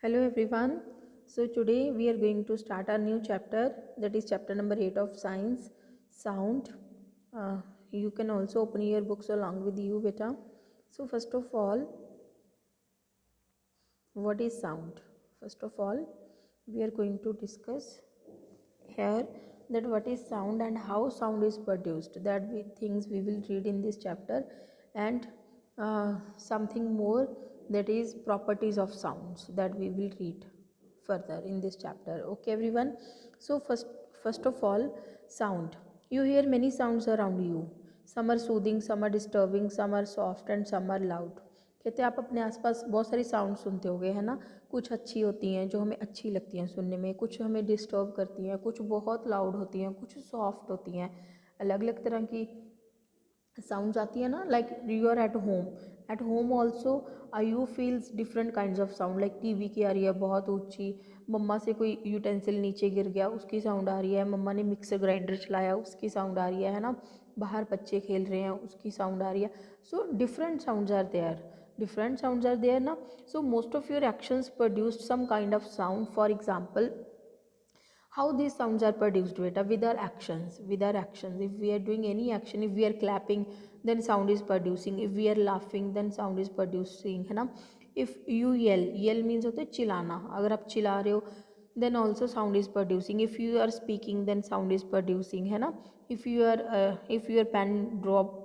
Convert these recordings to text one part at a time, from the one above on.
Hello everyone. So today we are going to start our new chapter, that is chapter number 8 of science, sound. You can also open your books along with you, beta. So first of all, what is sound? First of all, we are going to discuss here that what is sound and how sound is produced. That things we will read in this chapter, and something more, that is properties of sounds, that we will read further in this chapter. Okay everyone. So first of all, sound. You hear many sounds around you. Some are soothing, some are disturbing, some are soft and some are loud. कहते हैं आप अपने आसपास बहुत सारी sound सुनते होगे, है ना। कुछ अच्छी होती हैं जो हमें अच्छी लगती हैं सुनने में, कुछ हमें डिस्टर्ब करती हैं, कुछ बहुत लाउड होती हैं, कुछ सॉफ्ट होती हैं। अलग अलग तरह की साउंड्स आती है ना। Like you are at home also you feels different kind of sound. Like TV की आ रही है बहुत ऊंची, मम्मा से कोई यूटेंसिल नीचे गिर गया उसकी साउंड आ रही है, मम्मा ने मिक्सर ग्राइंडर चलाया उसकी साउंड आ रही है ना। बाहर बच्चे खेल रहे हैं उसकी साउंड आ रही है। So different sounds are there, different sounds are there now. So most of your actions produced some kind of sound. For example, how these sounds are produced, beta? With our actions. With our actions, if we are doing any action, if we are clapping, then sound is producing. If we are laughing, then sound is producing, है ना। if you yell means होता है चिल्लाना। अगर आप चिल्ला रहे हो, then also sound is producing. if you are speaking, then sound is producing, है ना। if your pen drop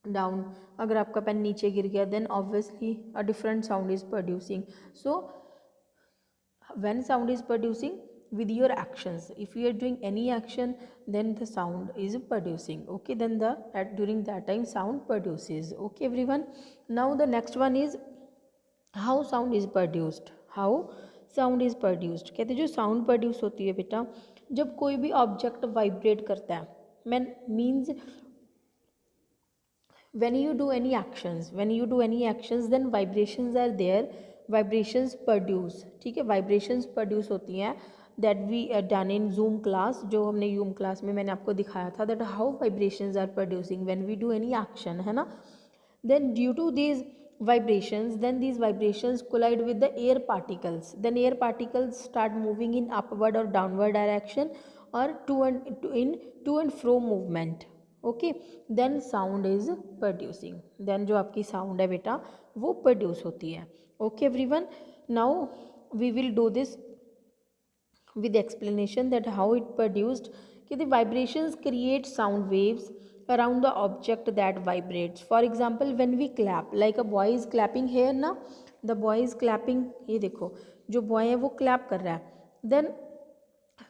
down, अगर आपका पेन नीचे गिर गया, then obviously a different sound is producing. So when sound is producing with your actions, if you are doing any action, then the sound is producing. Okay, then during that time sound produces. Okay everyone. Now the next one is how sound is produced. how sound is produced, कहते जो sound produce होती है बेटा, जब कोई भी object vibrate करता है, man means when you do any actions, then vibrations are there, vibrations produce. ठीक है, vibrations produce होती हैं. that we done in zoom class, जो हमने zoom class में मैंने आपको दिखाया था, that how vibrations are producing when we do any action, है ना. then due to these vibrations, then these vibrations collide with the air particles, then air particles start moving in upward or downward direction, or to and fro movement. Okay, then sound is producing, then जो आपकी sound है बेटा वो produce होती है. Okay everyone. Now we will do this with explanation that how it produced. कि the vibrations create sound waves around the object that vibrates. For example, when we clap, like a boy is clapping here ना, the boy is clapping, ये देखो जो boy है वो clap कर रहा है. then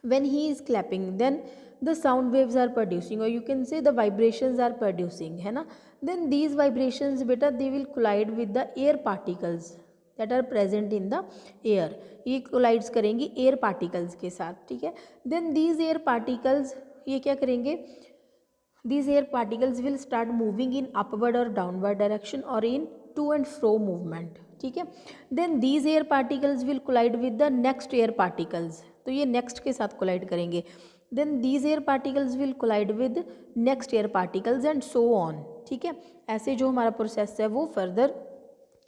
when he is clapping, then the sound waves are producing, or you can say the vibrations are producing, है ना. then these vibrations beta, they will collide with the air particles that are present in the air. ये collides करेंगी air particles के साथ, ठीक है. then these air particles ये क्या करेंगे, these air particles will start moving in upward or downward direction, or in to and fro movement, ठीक है. then these air particles will collide with the next air particles, तो ये next के साथ collide करेंगे. then these air particles will collide with next air particles and so on, ठीक है. ऐसे जो हमारा प्रोसेस है वो फर्दर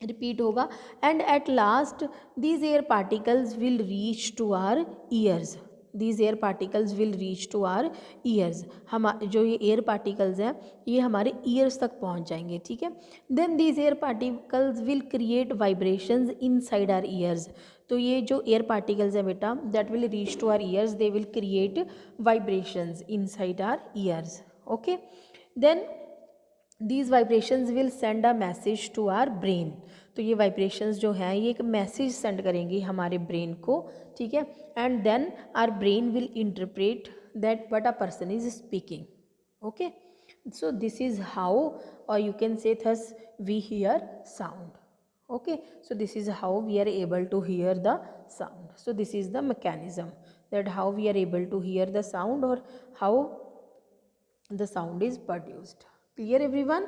रिपीट होगा. And at last these air particles will reach to our ears, these air particles will reach to our ears. हम जो ये एयर पार्टिकल्स हैं ये हमारे ईयर्स तक पहुंच जाएंगे, ठीक है. Then these air particles will create vibrations inside our ears. तो ये जो एयर पार्टिकल्स हैं बेटा, that will reach to our ears, they will create vibrations inside our ears. Okay, then these vibrations will send a message to our brain. तो ये vibrations जो हैं ये एक मैसेज सेंड करेंगी हमारे ब्रेन को, ठीक है. And then our brain will interpret that what a person is speaking. Okay, so this is how, or you can say thus we hear sound. okay, so this is how we are able to hear the sound. So this is the mechanism, that how we are able to hear the sound, or how the sound is produced. Clear everyone?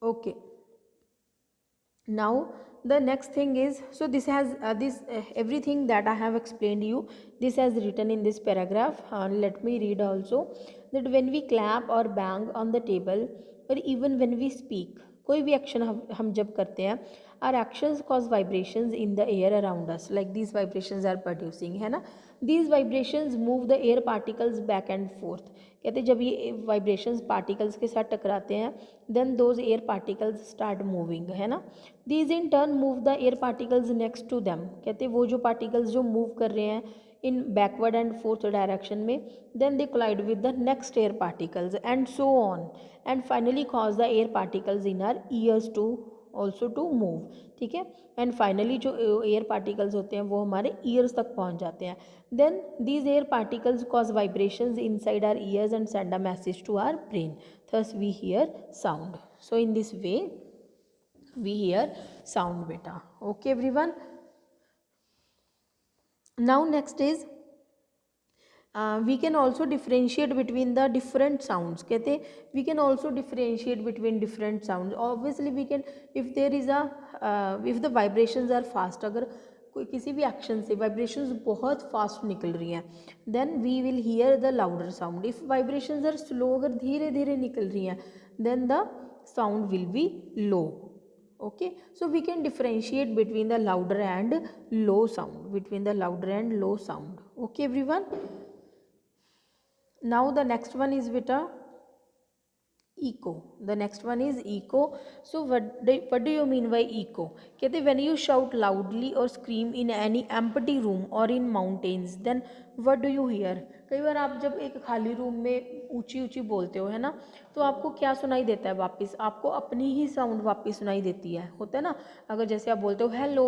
Okay, now the next thing is, so this has everything that I have explained you, this has written in this paragraph. Let me read also, that when we clap or bang on the table, or even when we speak, कोई भी action हम जब करते हैं, our actions cause vibrations in the air around us, like these vibrations are producing, है ना. These vibrations move the air particles back and forth. कहते जब ये वाइब्रेशंस पार्टिकल्स के साथ टकराते हैं, then those air particles start moving, है ना. These in turn move the air particles next to them. कहते वो जो पार्टिकल्स जो मूव कर रहे हैं in backward and forth direction में, then they collide with the next air particles and so on, and finally cause the air particles in our ears to also to move. ठीक है. And finally जो air particles होते हैं वो हमारे ears तक पहुंच जाते हैं. Then these air particles cause vibrations inside our ears and send a message to our brain, thus we hear sound. So in this way we hear sound बेटा. Okay everyone. Now next is we can also differentiate between the different sounds. कहते we can also differentiate between different sounds. Obviously we can, if there is a if the vibrations are fast, अगर कोई किसी भी action से vibrations बहुत fast निकल रही हैं, then we will hear the louder sound. If vibrations are slow, अगर धीरे धीरे निकल रही हैं, then the sound will be low. Okay, so we can differentiate between the louder and low sound, between the louder and low sound. Okay everyone. Now the next one is beta echo. The next one is echo. So what do you mean by echo? कहते when you shout loudly or scream in any empty room or in mountains, then what do you hear? कई बार आप जब एक खाली room में ऊंची ऊंची बोलते हो, है ना, तो आपको क्या सुनाई देता है वापस? आपको अपनी ही साउंड वापस सुनाई देती है, होता है ना. अगर जैसे आप बोलते हो हेलो,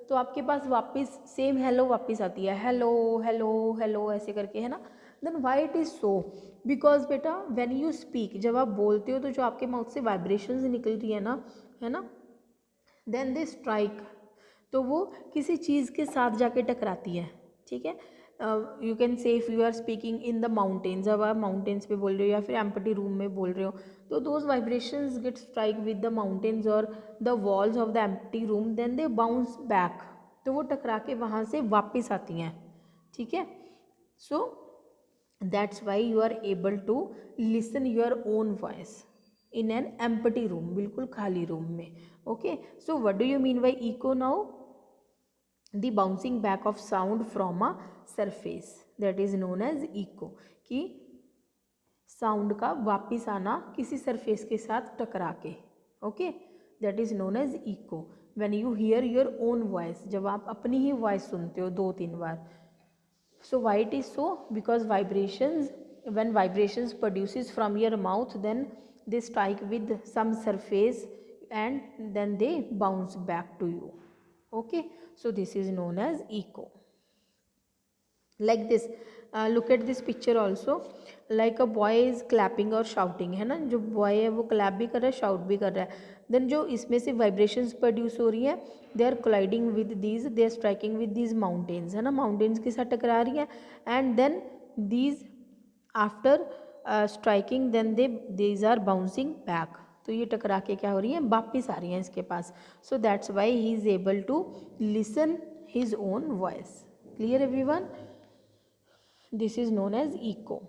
तो आपके पास वापस सेम हेलो वापस आती है, हेलो हेलो हेलो ऐसे करके, है ना. Then why it is so? Because बेटा व्हेन यू स्पीक, जब आप बोलते हो तो जो आपके माउथ से वाइब्रेशंस निकल रही है ना, है ना, देन दे स्ट्राइक, तो वो किसी चीज़ के साथ जाके टकराती है. ठीक है. You can say if you are speaking in the mountains, जब आप माउंटेन्स पे बोल रहे हो या फिर एम्प्टी रूम में बोल रहे हो, तो those vibrations get strike with the mountains और the walls of the empty room, then they bounce back, तो वो टकरा के वहाँ से वापस आती हैं. ठीक है. So that's why you are able to listen your own voice in an empty room, बिल्कुल खाली रूम में. Okay. So what do you mean by echo now? The bouncing back of sound from a surface, that is known as echo. कि sound का वापिस आना किसी surface के साथ टकरा के. Okay. That is known as echo. When you hear your own voice, जब आप अपनी ही वॉइस सुनते हो 2-3 बार. So why it is so? Because vibrations, when vibrations produces from your mouth, then they strike with some surface and then they bounce back to you. Okay, so this is known as echo. Like this, look at this picture also. Like a boy is clapping or shouting, है ना. जो boy है वो clap भी कर रहा है, shout भी कर रहा है. then जो इसमें से vibrations produce हो रही है, they are colliding with these, they are striking with these mountains, है ना, mountains के साथ टकरा रही है. and then these after striking, then these are bouncing back, तो ये टकरा के क्या हो रही है, वापिस आ रही हैं इसके पास. So that's why he is able to listen his own voice. Clear everyone? This is known as echo.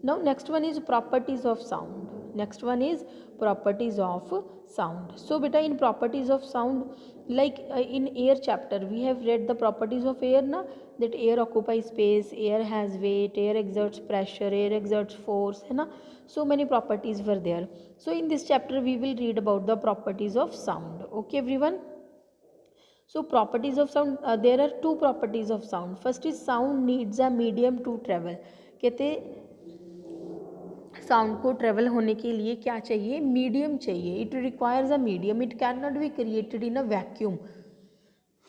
Now next one is properties of sound. Next one is properties of sound. So beta, in properties of sound, like in air chapter we have read the properties of air na, that air occupies space, air has weight, air exerts pressure, air exerts force, है ना. So many properties were there. So in this chapter we will read about the properties of sound. Okay everyone. So properties of sound, there are 2 properties of sound. First is sound needs a medium to travel. कहते sound को travel होने के लिए क्या चाहिए? Medium चाहिए. It requires a medium. It can not be created in a vacuum.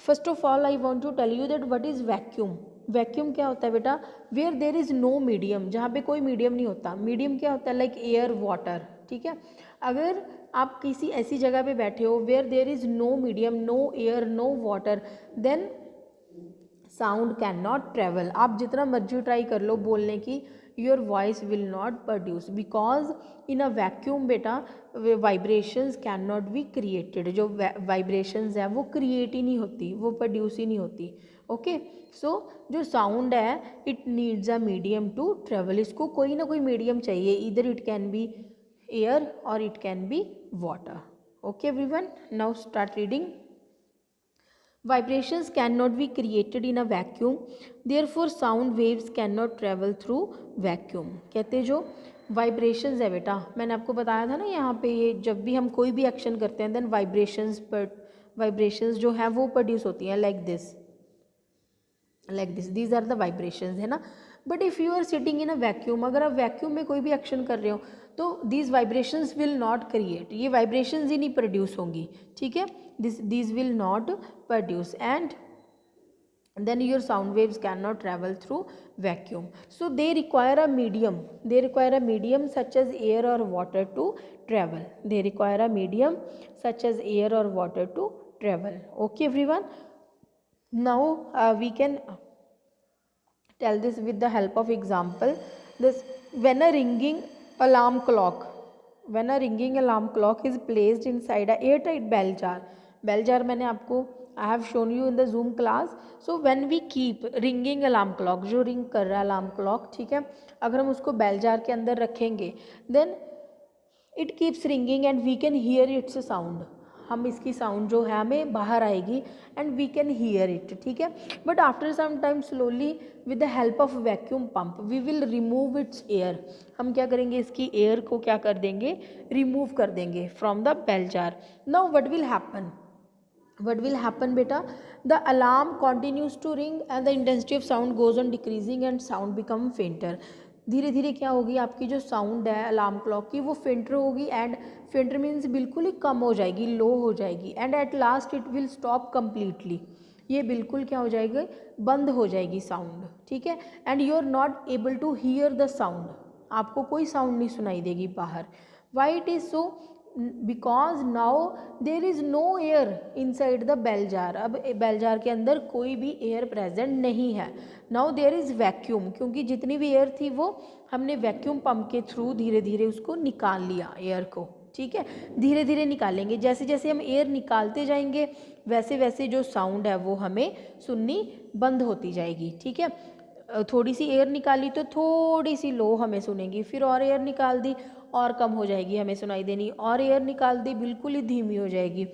First of all I want to tell you that what is vacuum. Vacuum क्या होता है बेटा? Where there is no medium, जहाँ पे कोई medium नहीं होता. Medium क्या होता है? Like air, water. ठीक है. अगर आप किसी ऐसी जगह पे बैठे हो where there is no medium, no air, no water, then sound can not travel. आप जितना मर्जी ट्राई कर लो बोलने की, your voice will not produce, because in a vacuum बेटा vibrations cannot be created. जो vibrations है वो create ही नहीं होती, वो produce ही नहीं होती. ओके. सो जो साउंड है it needs a medium to travel. इसको कोई ना कोई मीडियम चाहिए. either it can be air or it can be water. Okay everyone, now start reading. Vibrations cannot be created in a vacuum, therefore sound waves cannot travel through vacuum. कहते जो vibrations है बेटा, मैंने आपको बताया था ना यहाँ पे, ये जब भी हम कोई भी एक्शन करते हैं देन वाइब्रेशंस जो है वो प्रोड्यूस होती हैं like this, these are the vibrations, है ना. But if you are sitting in a vacuum, अगर आप वैक्यूम में कोई भी एक्शन कर रहे हो तो these vibrations will not create, ये वाइब्रेशंस ही नहीं प्रोड्यूस होंगी. ठीक है, these will not produce, and then your sound waves cannot travel through vacuum. So they require a medium such as air or water to travel. They require a medium such as air or water to travel. Okay everyone, now we can tell this with the help of example. This, when a ringing alarm clock is placed inside a airtight bell jar मैंने आपको I have shown you in the Zoom class. So when we keep ringing alarm clock, जो ring कर रहा है alarm clock, ठीक है, अगर हम उसको बेल जार के अंदर रखेंगे then it keeps ringing and we can hear its sound. हम इसकी साउंड जो है हमें बाहर आएगी and we can hear it. ठीक है, but after some time slowly with the help of vacuum pump we will remove its air. हम क्या करेंगे, इसकी एयर को क्या कर देंगे, रिमूव कर देंगे from the bell jar. Now what will happen बेटा, the alarm continues to ring and the intensity of sound goes on decreasing and sound become fainter. धीरे धीरे क्या होगी, आपकी जो साउंड है अलार्म क्लॉक की वो फेंटर होगी, एंड फेंटर मीन्स बिल्कुल ही कम हो जाएगी, लो हो जाएगी, and at last it will stop completely. ये बिल्कुल क्या हो जाएगी, बंद हो जाएगी साउंड. ठीक है, and you are not able to hear the sound, आपको कोई साउंड नहीं सुनाई देगी बाहर. Why it is so, because now there is no air inside the bell jar. अब बेल जार के अंदर कोई भी एयर प्रेजेंट नहीं है. नाउ देयर इज़ वैक्यूम, क्योंकि जितनी भी एयर थी वो हमने वैक्यूम पंप के थ्रू धीरे धीरे उसको निकाल लिया एयर को. ठीक है, धीरे धीरे निकालेंगे, जैसे जैसे हम एयर निकालते जाएंगे वैसे वैसे जो साउंड है वो हमें सुननी बंद होती जाएगी. ठीक है, थोड़ी सी एयर निकाली तो थोड़ी सी लो हमें सुनेगी, फिर और एयर निकाल दी और कम हो जाएगी हमें सुनाई देनी, और एयर निकाल दी बिल्कुल ही धीमी हो जाएगी.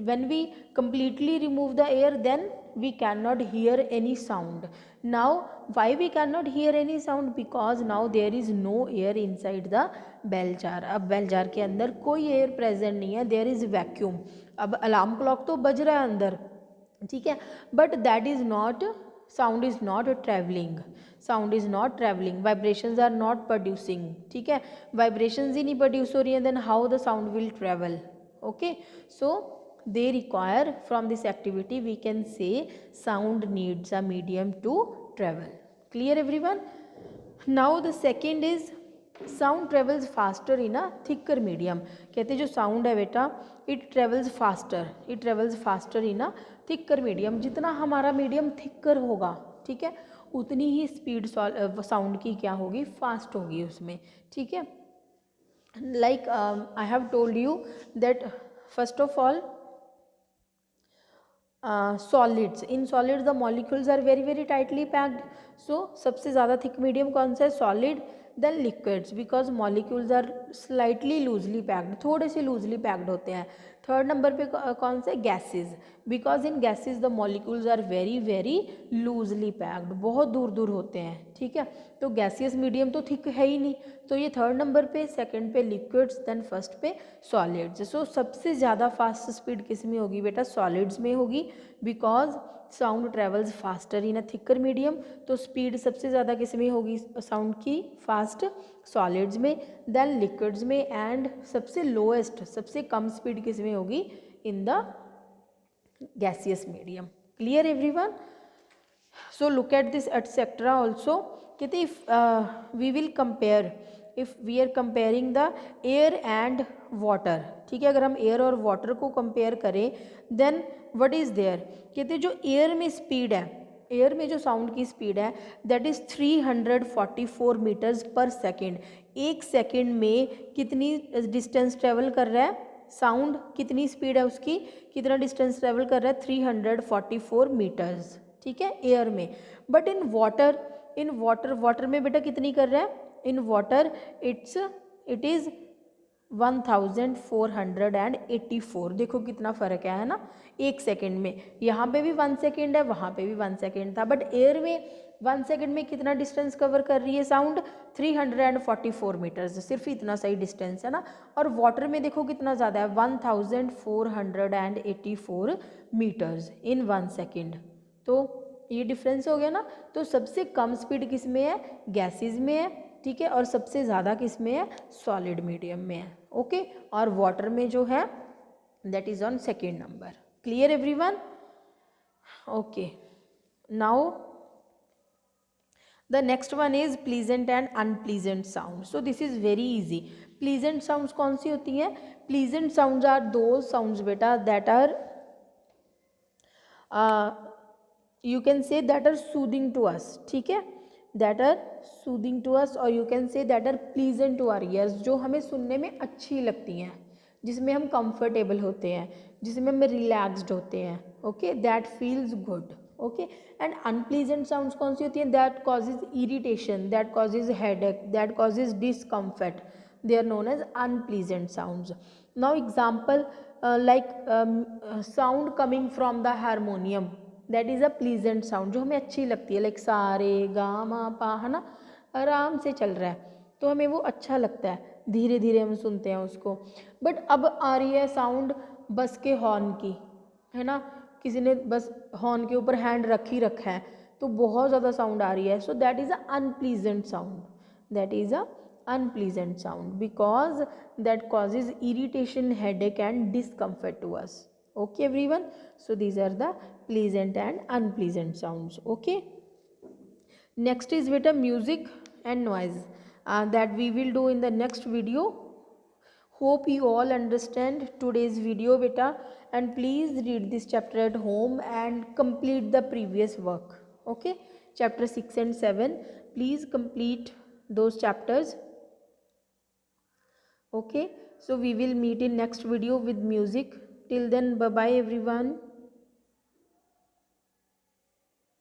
when we completely remove the air then we cannot hear any sound. Now why we cannot hear any sound, because now there is no air inside the bell jar. अब बेल जार के अंदर कोई air present नहीं है, there is vacuum. अब alarm clock तो बज रहा है अंदर, ठीक है, but that is not, sound is not travelling, vibrations are not producing. ठीक है, वाइब्रेशंस ही नहीं प्रोड्यूस हो रही हैं, then how the sound will travel. Okay, so they require, from this activity we can say sound needs a medium to travel. Clear everyone? Now the second is sound travels faster in a thicker medium. कहते जो sound है बेटा it travels faster in a thicker medium. जितना हमारा medium thicker होगा, ठीक है, उतनी ही स्पीड साउंड की क्या होगी, फास्ट होगी उसमें. ठीक है, like I have told you that first of all solids, in solids the molecules are very very tightly packed. So सबसे ज़्यादा थिक मीडियम कौन सा है, solid. Then liquids, because molecules are slightly loosely packed, थोड़े से loosely packed होते हैं. Third number पे कौन सा है, gases, because in gases the molecules are very very loosely packed, बहुत दूर दूर होते हैं. ठीक है, तो गैसियस मीडियम तो थिक है ही नहीं, तो ये थर्ड नंबर पे, सेकंड पे लिक्विड्स, देन फर्स्ट पे सॉलिड्स. सो सबसे ज़्यादा फास्ट स्पीड किस में होगी बेटा, सॉलिड्स में होगी, because sound travels faster in a thicker medium. तो स्पीड सबसे ज़्यादा किस में होगी साउंड की, फास्ट, सॉलिड्स में, देन लिक्विड्स में, एंड सबसे लोएस्ट, सबसे कम स्पीड किस में होगी, in the gaseous medium. Clear everyone? So look at this etcetera also. कहते if we will compare, if we are comparing the air and water. ठीक है, अगर हम एयर और वाटर को कंपेयर करें देन व्हाट इज़ देयर. कहते जो एयर में स्पीड है, एयर में जो साउंड की स्पीड है दैट इज़ 344 मीटर्स पर सेकेंड. एक सेकेंड में कितनी डिस्टेंस ट्रेवल कर रहा है साउंड, कितनी स्पीड है उसकी, कितना डिस्टेंस ट्रेवल कर रहा है, 344 मीटर्स. ठीक है, एयर में. बट इन वाटर में बेटा कितनी कर रहा है, इन वाटर इट इज़ 1484। देखो कितना फ़र्क है ना, 1 सेकेंड में। यहाँ पे भी 1 सेकेंड है, वहाँ पे भी 1 सेकेंड था, बट एयर में 1 सेकेंड में कितना डिस्टेंस कवर कर रही है साउंड, 344 मीटर्स, सिर्फ इतना सही डिस्टेंस है ना। और वाटर में देखो कितना ज़्यादा है, 1484 मीटर्स इन 1 सेकेंड। तो ये डिफरेंस हो गया ना। तो सबसे कम स्पीड किस में है, गैसेस में है, ठीक है, और सबसे ज़्यादा किस में है, सॉलिड मीडियम में है। ओके, और वाटर में जो है that is on second number. Clear everyone? Okay, now the next one is pleasant and unpleasant sound. So this is very easy. Pleasant sounds कौन सी होती हैं? प्लीजेंट साउंड्स आर दो साउंड्स बेटा that are you can say that are soothing to us, ठीक है, that are soothing to us, और you can say that are pleasant to our ears, जो हमें सुनने में अच्छी लगती हैं, जिसमें हम कंफर्टेबल होते हैं, जिसमें हम रिलैक्स्ड होते हैं। Okay, that feels good. Okay, and unpleasant sounds कौन सी होती हैं? That causes irritation, that causes headache, that causes discomfort, they are known as unpleasant sounds. Now example, like sound coming from the harmonium, that is a pleasant sound, जो हमें अच्छी लगती है, like सा रे गा मा पा, है ना, आराम से चल रहा है तो हमें वो अच्छा लगता है, धीरे धीरे हम सुनते हैं उसको। बट अब आ रही है साउंड बस के हॉर्न की, है ना, किसी ने बस हॉर्न के ऊपर हैंड रख ही रखा है तो बहुत ज़्यादा साउंड आ रही है, so that is a unpleasant sound, that is a unpleasant sound because that causes irritation, headache and discomfort to us. Okay everyone, so these are the pleasant and unpleasant sounds. Okay, next is beta music and noise, that we will do in the next video. Hope you all understand today's video beta, and please read this chapter at home and complete the previous work. Okay, chapter 6 and 7, please complete those chapters. Okay, so we will meet in next video with music. Till then, bye bye everyone.